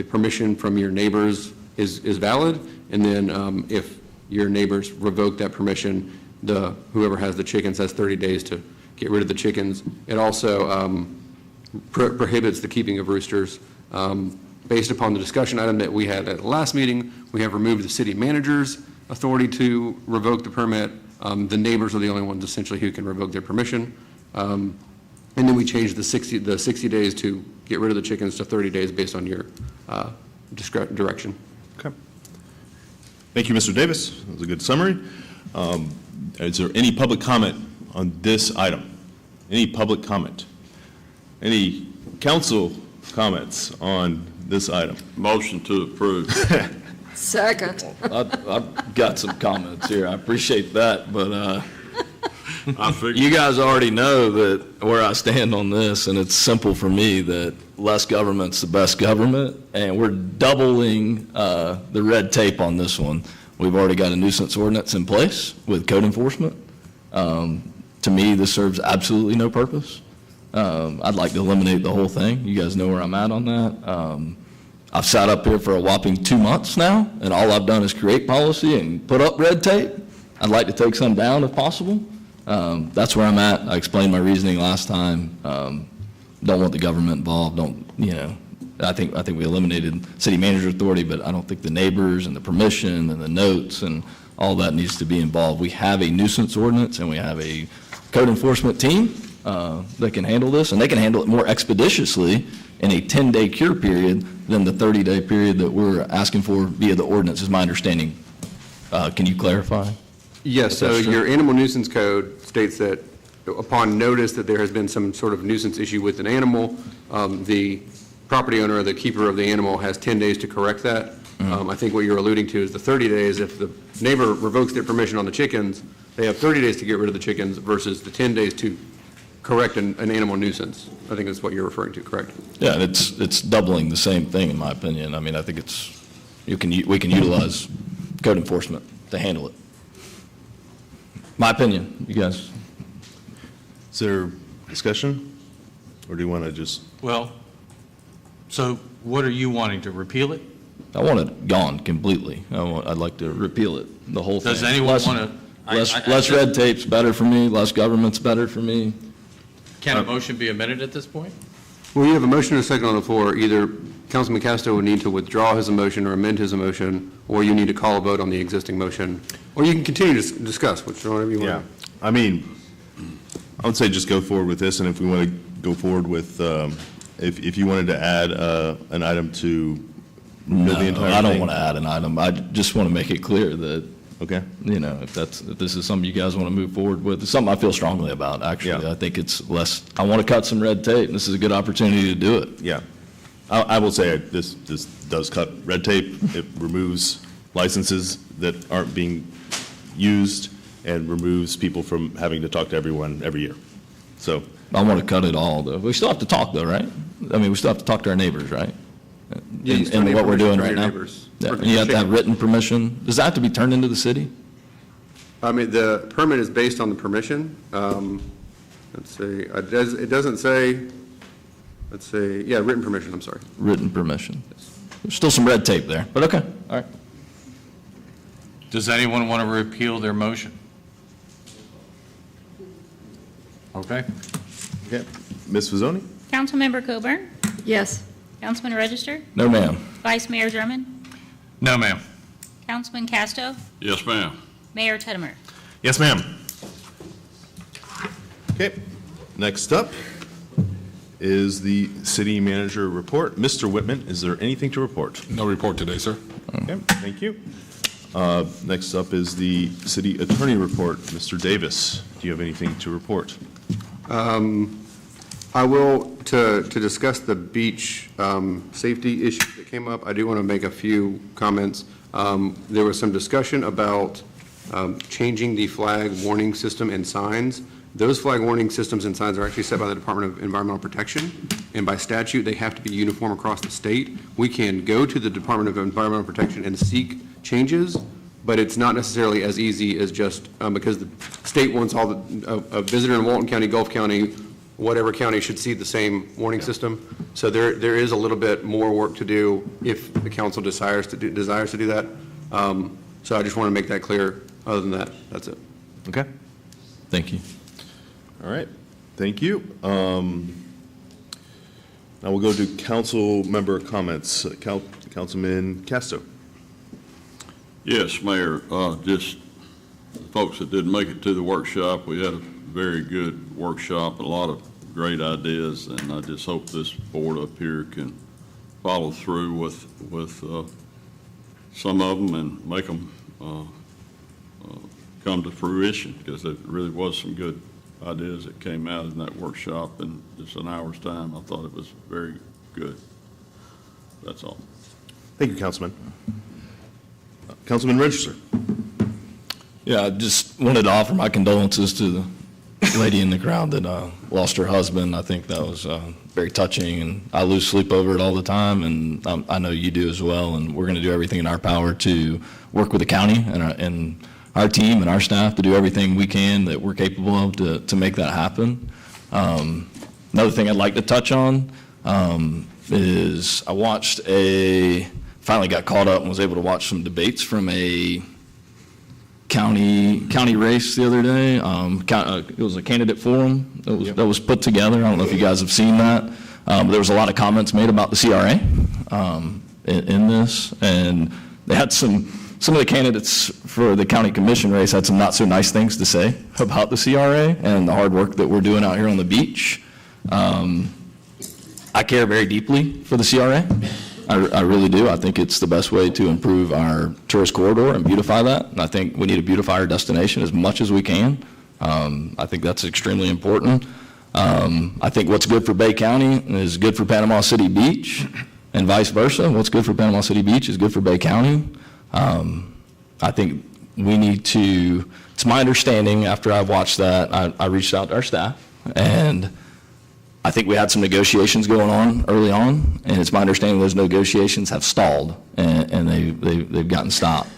permission from your neighbors is valid. And then if your neighbors revoke that permission, whoever has the chickens has 30 days to get rid of the chickens. It also prohibits the keeping of roosters. Based upon the discussion item that we had at the last meeting, we have removed the city manager's authority to revoke the permit. The neighbors are the only ones essentially who can revoke their permission. And then we changed the 60 days to get rid of the chickens to 30 days based on your direction. Okay. Thank you, Mr. Davis. That was a good summary. Is there any public comment on this item? Any public comment? Any council comments on this item? Motion to approve. Second. I've got some comments here. I appreciate that, but you guys already know that where I stand on this, and it's simple for me that less government's the best government, and we're doubling the red tape on this one. We've already got a nuisance ordinance in place with code enforcement. To me, this serves absolutely no purpose. I'd like to eliminate the whole thing. You guys know where I'm at on that. I've sat up here for a whopping 2 months now, and all I've done is create policy and put up red tape. I'd like to take some down if possible. That's where I'm at. I explained my reasoning last time. Don't want the government involved. I think we eliminated city manager authority, but I don't think the neighbors and the permission and the notes and all that needs to be involved. We have a nuisance ordinance and we have a code enforcement team that can handle this, and they can handle it more expeditiously in a 10-day cure period than the 30-day period that we're asking for via the ordinance, is my understanding. Can you clarify? Yes, so your animal nuisance code states that upon notice that there has been some sort of nuisance issue with an animal, the property owner or the keeper of the animal has 10 days to correct that. I think what you're alluding to is the 30 days. If the neighbor revokes their permission on the chickens, they have 30 days to get rid of the chickens versus the 10 days to correct an animal nuisance. I think that's what you're referring to, correct? Yeah, and it's doubling the same thing in my opinion. I mean, I think we can utilize code enforcement to handle it. My opinion, you guys. Is there discussion? Or do you want to just? Well, so what are you wanting, to repeal it? I want it gone completely. I'd like to repeal it, the whole thing. Does anyone want to? Less red tape's better for me, less government's better for me. Can a motion be amended at this point? Well, you have a motion and a second on the floor. Either Councilman Castro would need to withdraw his motion or amend his motion, or you need to call a vote on the existing motion. Or you can continue to discuss, whatever you want. Yeah, I mean, I would say just go forward with this, and if we want to go forward with, if you wanted to add an item to No, the entire thing. I don't want to add an item. I just want to make it clear that, okay, if this is something you guys want to move forward with, it's something I feel strongly about, actually. Yeah. I think it's less, I want to cut some red tape, and this is a good opportunity to do it. Yeah. I will say this does cut red tape. It removes licenses that aren't being used and removes people from having to talk to everyone every year. So I want to cut it all, though. We still have to talk, though, right? I mean, we still have to talk to our neighbors, right? Yeah, you still need what we're permission doing from right your now. neighbors. Yeah, For and you have to have chicken. written permission. Does that have to be turned into the city? I mean, the permit is based on the permission. Let's see, it doesn't say, let's see, yeah, written permission, I'm sorry. Written permission. There's still some red tape there, but okay, all right. Does anyone want to repeal their motion? Okay. Okay. Ms. Fazzoni? Councilmember Coburn? Yes. Councilman Register? No, ma'am. Vice Mayor Drummond? No, ma'am. Councilman Casto? Yes, ma'am. Mayor Tettemer? Yes, ma'am. Okay, next up is the city manager report. Mr. Whitman, is there anything to report? No report today, sir. Okay, thank you. Next up is the city attorney report. Mr. Davis, do you have anything to report? I will, to discuss the beach safety issue that came up, I do want to make a few comments. There was some discussion about changing the flag warning system and signs. Those flag warning systems and signs are actually set by the Department of Environmental Protection, and by statute, they have to be uniform across the state. We can go to the Department of Environmental Protection and seek changes, but it's not necessarily as easy as just, because the state wants all a visitor in Walton County, Gulf County, whatever county should see the same warning system. So there is a little bit more work to do if the council desires to do that. So I just want to make that clear. Other than that, that's it. Okay. Thank you. All right. Thank you. Now we'll go to council member comments. Councilman Casto. Yes, Mayor, just the folks that didn't make it to the workshop, we had a very good workshop, a lot of great ideas, and I just hope this board up here can follow through with some of them and make them come to fruition, because there really was some good ideas that came out in that workshop in just an hour's time. I thought it was very good. That's all. Thank you, Councilman. Councilman Register. Yeah, I just wanted to offer my condolences to the lady in the crowd that lost her husband. I think that was very touching, and I lose sleep over it all the time, and I know you do as well, and we're going to do everything in our power to work with the county and our team and our staff to do everything we can that we're capable of to make that happen. Another thing I'd like to touch on is I finally got caught up and was able to watch some debates from a county race the other day. It was a candidate forum that was put together. I don't know if you guys have seen that. There was a lot of comments made about the CRA in this, and they had some of the candidates for the county commission race had some not so nice things to say about the CRA and the hard work that we're doing out here on the beach. I care very deeply for the CRA. I really do. I think it's the best way to improve our tourist corridor and beautify that. And I think we need to beautify our destination as much as we can. I think that's extremely important. I think what's good for Bay County is good for Panama City Beach, and vice versa. What's good for Panama City Beach is good for Bay County. I think we need to, it's my understanding after I've watched that, I reached out to our staff, and I think we had some negotiations going on early on, and it's my understanding those negotiations have stalled, and they've gotten stopped.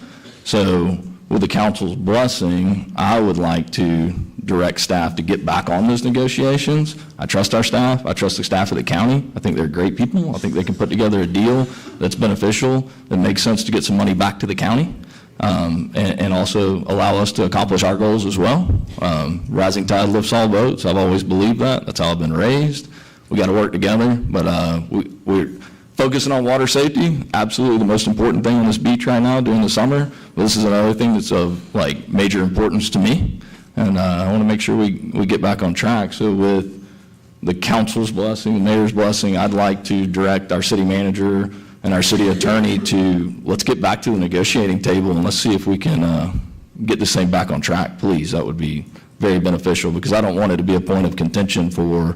So with the council's blessing, I would like to direct staff to get back on those negotiations. I trust our staff. I trust the staff of the county. I think they're great people. I think they can put together a deal that's beneficial, that makes sense to get some money back to the county, and also allow us to accomplish our goals as well. Rising tide lifts all boats. I've always believed that. That's how I've been raised. We got to work together, but we're focusing on water safety. Absolutely the most important thing on this beach right now during the summer. But this is another thing that's of major importance to me, and I want to make sure we get back on track. So with the council's blessing, the mayor's blessing, I'd like to direct our city manager and our city attorney to let's get back to the negotiating table and let's see if we can get this thing back on track, please. That would be very beneficial, because I don't want it to be a point of contention for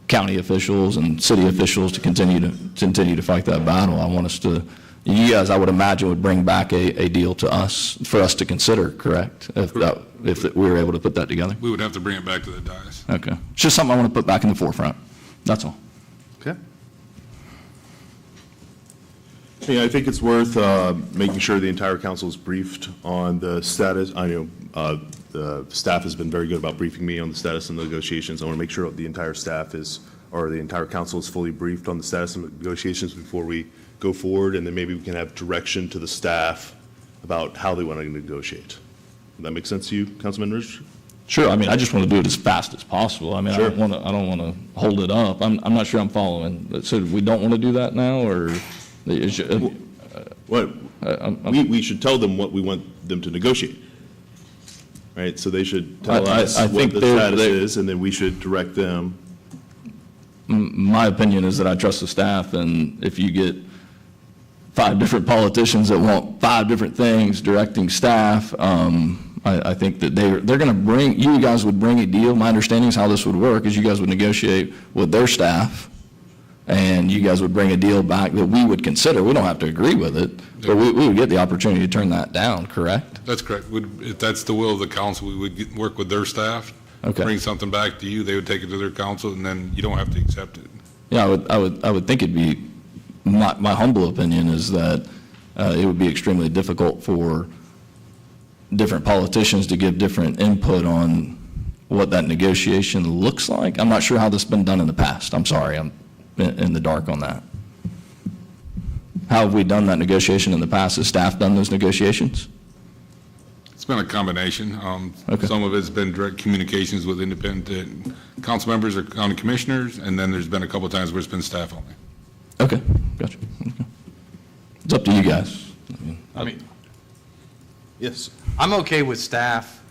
county officials and city officials to continue to fight that battle. I want us to, you guys, I would imagine, would bring back a deal to us for us to consider, correct? If we were able to put that together. We would have to bring it back to the dais. Okay. It's just something I want to put back in the forefront. That's all. Okay. Yeah, I think it's worth making sure the entire council is briefed on the status. I know the staff has been very good about briefing me on the status of the negotiations. I want to make sure the entire staff or the entire council is fully briefed on the status of negotiations before we go forward, and then maybe we can have direction to the staff about how they want to negotiate. Does that make sense to you, Councilman Ridge? Sure. I mean, I just want to do it as fast as possible. I mean, Sure. I don't want to hold it up. I'm not sure I'm following. So we don't want to do that now, or? We should tell them what we want them to negotiate, right? So they should tell us what the status is, and then we should direct them. My opinion is that I trust the staff, and if you get 5 different politicians that want 5 different things directing staff, I think that they're going to bring, you guys would bring a deal. My understanding is how this would work is you guys would negotiate with their staff, and you guys would bring a deal back that we would consider. We don't have to agree with it, but we would get the opportunity to turn that down, correct? That's correct. If that's the will of the council, we would work with their staff. Okay. Bring something back to you, they would take it to their council, and then you don't have to accept it. Yeah, I would think it'd be, my humble opinion is that it would be extremely difficult for different politicians to give different input on what that negotiation looks like. I'm not sure how this has been done in the past. I'm sorry, I'm in the dark on that. How have we done that negotiation in the past? Has staff done those negotiations? It's been a combination. Okay. Some of it's been direct communications with independent council members or county commissioners, and then there's been a couple of times where it's been staff only. Okay, gotcha. Okay. It's up to you guys. I mean, Yes. I'm okay with staff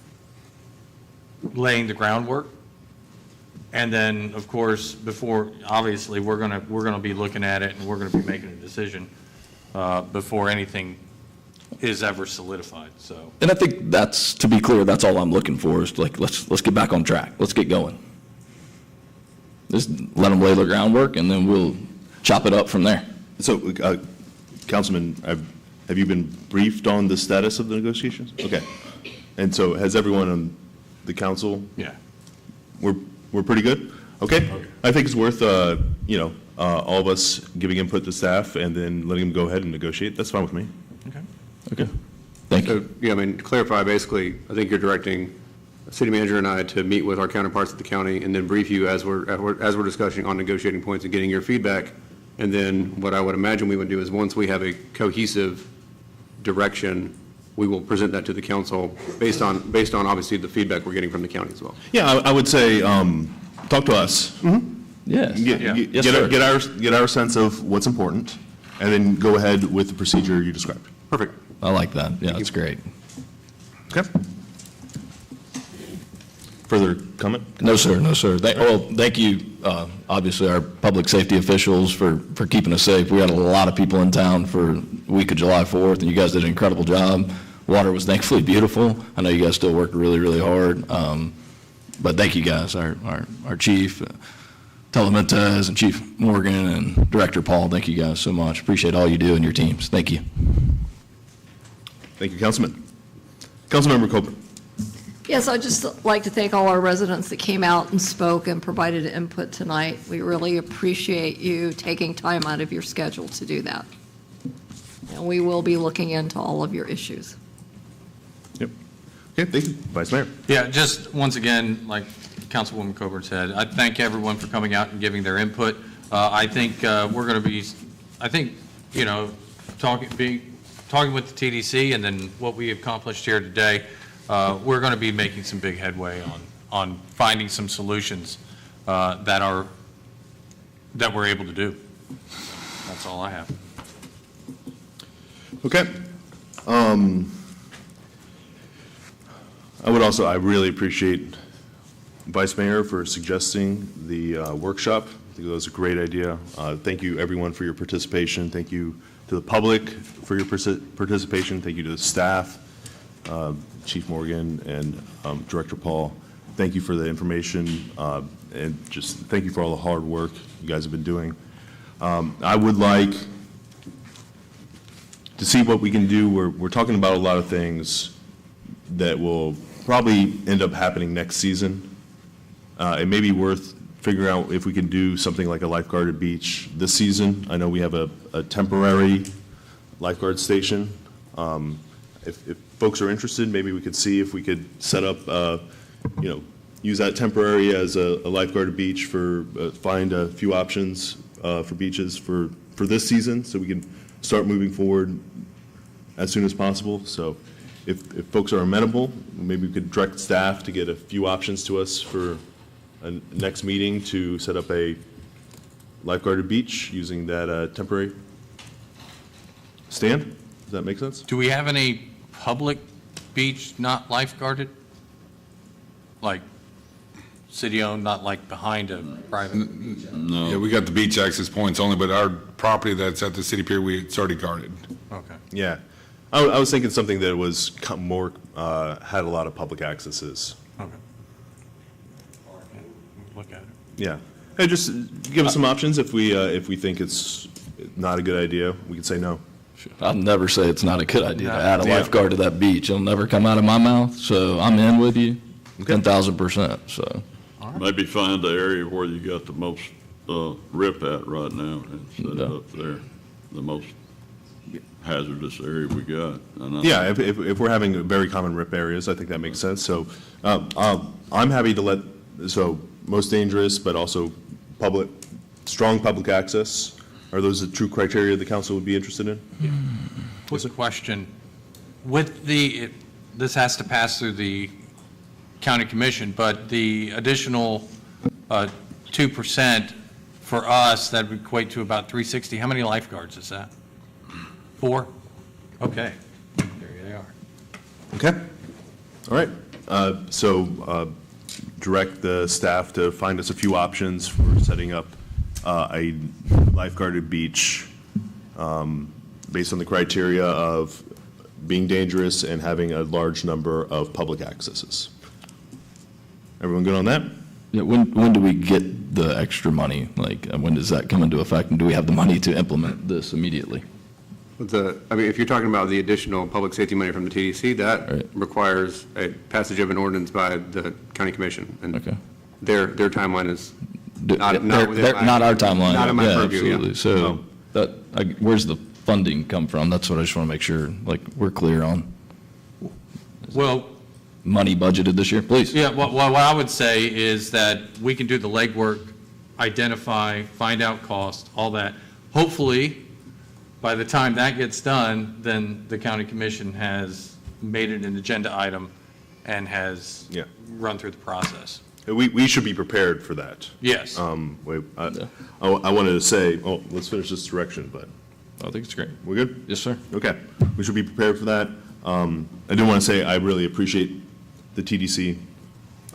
laying the groundwork. And then, of course, before, obviously, we're gonna be looking at it and we're gonna be making a decision before anything is ever solidified, so. And I think that's, to be clear, that's all I'm looking for is like, let's get back on track. Let's get going. Just let them lay the groundwork and then we'll chop it up from there. So, Councilman, have you been briefed on the status of the negotiations? Okay. And so has everyone on the council? Yeah. We're pretty good? Okay. I think it's worth, all of us giving input to staff and then letting them go ahead and negotiate. That's fine with me. Okay. Okay. Thank you. So, yeah, I mean, to clarify, basically, I think you're directing the city manager and I to meet with our counterparts at the county and then brief you as we're discussing on negotiating points and getting your feedback. And then what I would imagine we would do is once we have a cohesive direction, we will present that to the council based on obviously the feedback we're getting from the county as well. Yeah, I would say, talk to us. Yes. Get our sense of what's important, and then go ahead with the procedure you described. Perfect. I like that. Yeah, that's great. Okay. Further comment? No, sir. No, sir. Thank you, obviously, our public safety officials for keeping us safe. We had a lot of people in town for the week of July 4th, and you guys did an incredible job. Water was thankfully beautiful. I know you guys still worked really, really hard. But thank you guys, our chief, Telementez, and Chief Morgan, and Director Paul. Thank you guys so much. Appreciate all you do and your teams. Thank you. Thank you, Councilman. Councilmember Copeland. Yes, I'd just like to thank all our residents that came out and spoke and provided input tonight. We really appreciate you taking time out of your schedule to do that. And we will be looking into all of your issues. Yep. Okay, thank you. Vice Mayor. Yeah, just once again, like Councilwoman Coburn said, I thank everyone for coming out and giving their input. I think we're going to be, talking with the TDC and then what we accomplished here today, we're going to be making some big headway on finding some solutions that we're able to do. That's all I have. Okay. I really appreciate Vice Mayor for suggesting the workshop. I think that was a great idea. Thank you, everyone, for your participation. Thank you to the public for your participation. Thank you to the staff, Chief Morgan and Director Paul. Thank you for the information, and just thank you for all the hard work you guys have been doing. I would like to see what we can do. We're talking about a lot of things that will probably end up happening next season. It may be worth figuring out if we can do something like a lifeguarded beach this season. I know we have a temporary lifeguard station. If folks are interested, maybe we could see if we could set up, use that temporary as a lifeguarded beach find a few options for beaches for this season, so we can start moving forward as soon as possible. So if folks are amenable, maybe we could direct staff to get a few options to us for a next meeting to set up a lifeguarded beach using that temporary stand. Does that make sense? Do we have any public beach not lifeguarded? Like city-owned, not like behind a private? No. Yeah, we got the beach access points only, but our property that's at the city pier, it's already guarded. Okay. Yeah. I was thinking something that was more, had a lot of public accesses. Okay. Look at it. Yeah. Hey, just give us some options. If we think it's not a good idea, we can say no. I'll never say it's not a good idea to add a lifeguard to that beach. It'll never come out of my mouth, so I'm in with you 10,000%, so. Maybe find the area where you got the most rip at right now and set it up there, the most hazardous area we got. And I- Yeah, if we're having very common rip areas, I think that makes sense. So I'm happy to let, so most dangerous, but also public, strong public access. Are those the true criteria the council would be interested in? Quick question. With this has to pass through the county commission, but the additional 2% for us, that would equate to about 360. How many lifeguards is that? 4? Okay. There they are. Okay. All right. So direct the staff to find us a few options for setting up a lifeguarded beach based on the criteria of being dangerous and having a large number of public accesses. Everyone good on that? Yeah, when do we get the extra money? Like, when does that come into effect? And do we have the money to implement this immediately? If you're talking about the additional public safety money from the TDC, that requires a passage of an ordinance by the county commission. And their timeline is not our timeline. Not in my purview, yeah. Absolutely. So where's the funding come from? That's what I just want to make sure, like, we're clear on. Well, money budgeted this year, please. Yeah, what I would say is that we can do the legwork, identify, find out cost, all that. Hopefully, by the time that gets done, then the county commission has made it an agenda item and has run through the process. We should be prepared for that. Yes. I wanted to say, let's finish this direction, but. I think it's great. We good? Yes, sir. Okay. We should be prepared for that. I do want to say I really appreciate the TDC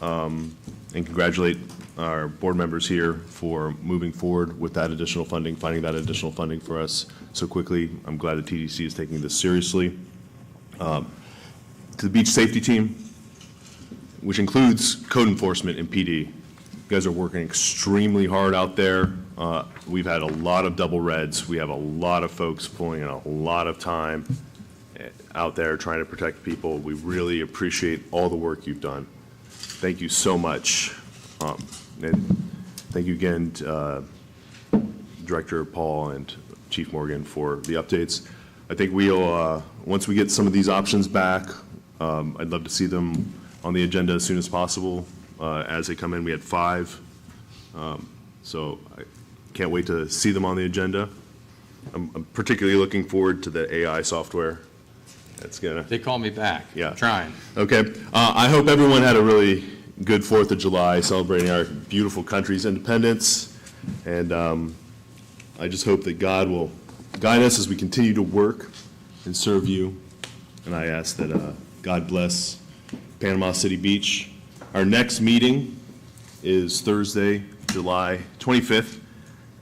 and congratulate our board members here for moving forward with that additional funding, finding that additional funding for us so quickly. I'm glad the TDC is taking this seriously. To the beach safety team, which includes code enforcement and PD, you guys are working extremely hard out there. We've had a lot of double reds. We have a lot of folks pulling in a lot of time out there trying to protect people. We really appreciate all the work you've done. Thank you so much. And thank you again, Director Paul and Chief Morgan, for the updates. I think we'll, once we get some of these options back, I'd love to see them on the agenda as soon as possible. As they come in, we had 5. So I can't wait to see them on the agenda. I'm particularly looking forward to the AI software. That's gonna. They call me back. Yeah. I'm trying. Okay. I hope everyone had a really good 4th of July celebrating our beautiful country's independence. And I just hope that God will guide us as we continue to work and serve you. And I ask that God bless Panama City Beach. Our next meeting is Thursday, July 25th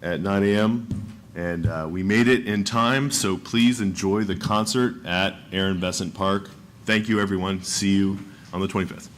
at 9 a.m. And we made it in time, so please enjoy the concert at Aaron Besant Park. Thank you, everyone. See you on the 25th.